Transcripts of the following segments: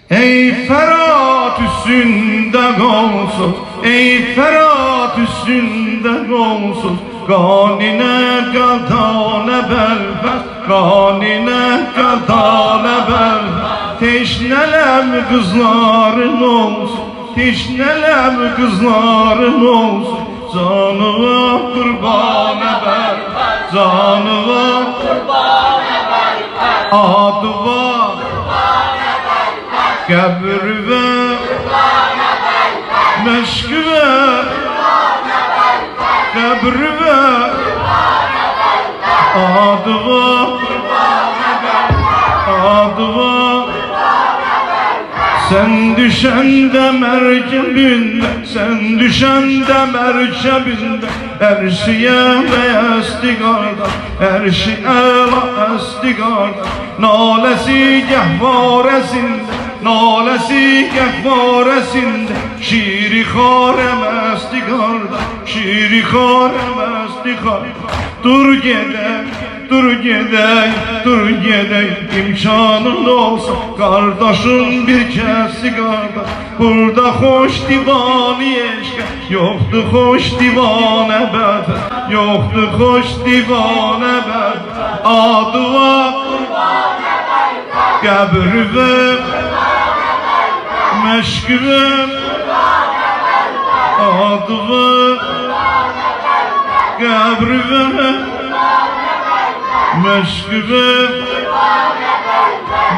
Ey Ferhat üstünde golsuz, ey Ferhat üstünde golsuz, kanine kadane belfez, kanine kadane belfez. Teşnelem kızların olsun, teşnelem kızların olsun, canıma kurbana belfez, canıma kurbana belfez, adı var kabr ve meşk ve kabr ve adı var, adı var. Sen düşen de merkebinde, sen düşen de merkebinde, her şeye ve istigarda, her şeye ve istigarda. Nalesi gehvaresinde, nalesi gehvaresinde, şiiri harem istigarda, şiiri harem istigarda. Dur gedek, dur gedek, dur gedek, imkanın olsa kardeşin bir kez sigarda. Burada hoş divani eşke, yoktu hoş divane bede, yoktu hoş divane bede. Adı var kabr ve meşk ve adı var kabr ve meşk ve.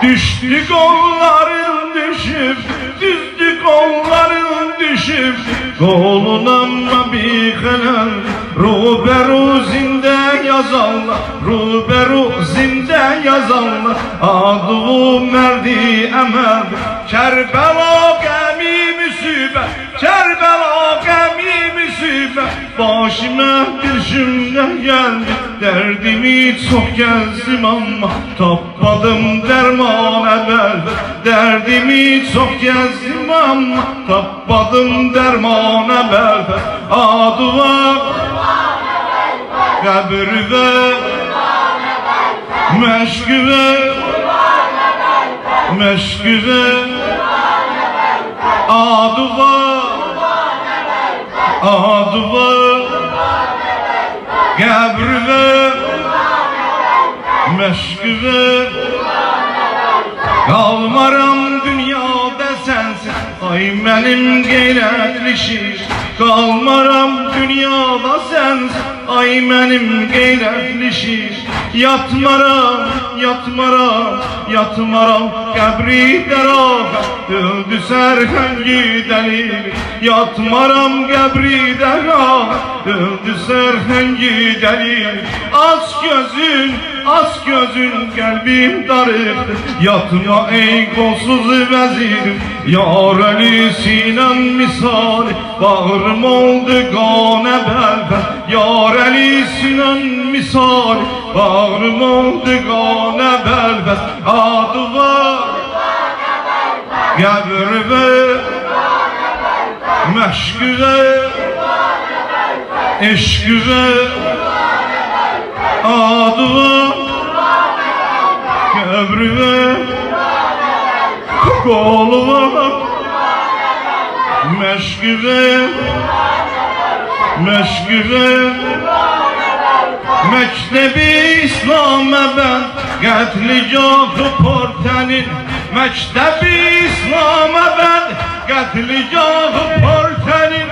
Düştük onların düşüp, düzdük onların düşüp, koluna bir helal. Ruberu zinde yazanlar, ruberu zinde yazanlar, adı merdi emel. Kerbela gemi müsibet, Kerbela gemi müsibet, başıma bir cümle geldi. Derdimi çok gezdim ama tapmadım derman evvel. Derdimi çok gezdim ama tapmadım derman evvel. Adı var kabr ve meşk ve meşk ve adı var, adı var kabr ve meşk ve. Kalmaram dünyada sensiz, ay benim gayretli şiir. Kalmaram dünyada sensiz, ay benim gayretli şiir. Yatmaram, yatmaram, yatmaram kabri deraga, öldü serhengi delil. Yatmaram kabri deraga, öldü serhengi delil. Az gözün, az gözün kalbim darıktı. Yatma ey kolsuz vezirim, Yar Ali Sinan misali, bağrım oldu gane belfez. Yar Ali Sinan misali, bağrım oldu gane belfez. Adı var kabr ve meşk ve eşk ve adı var kabr ve kolu var meşk ve meşk ve. Mektebi İslam'a ben qətlicahı portenin, Mektebi İslam'a ben qətlicahı portenin.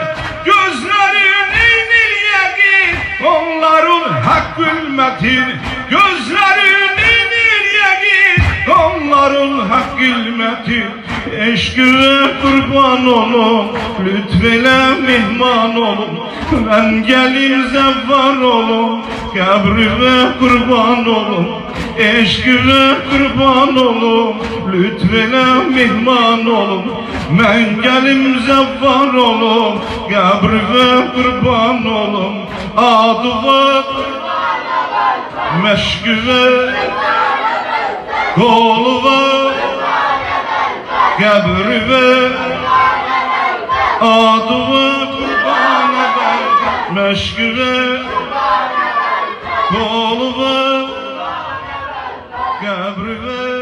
Gözlerin eynil yəqin, onların hak ülmetin. Gözlerin eynil yəqin, onların hak ülmetin. Eşkıya kurban olun, lütfeyle mihman olun. Ben gelim zevvar olun, kabrime kurban olun. Eşkıya kurban olun, lütfeyle mihman olun. Ben gelim zevvar olun, kabrime kurban olun. Adı var meşk ve kolu var kabr ve adı var meşk ve kolu var kabr ve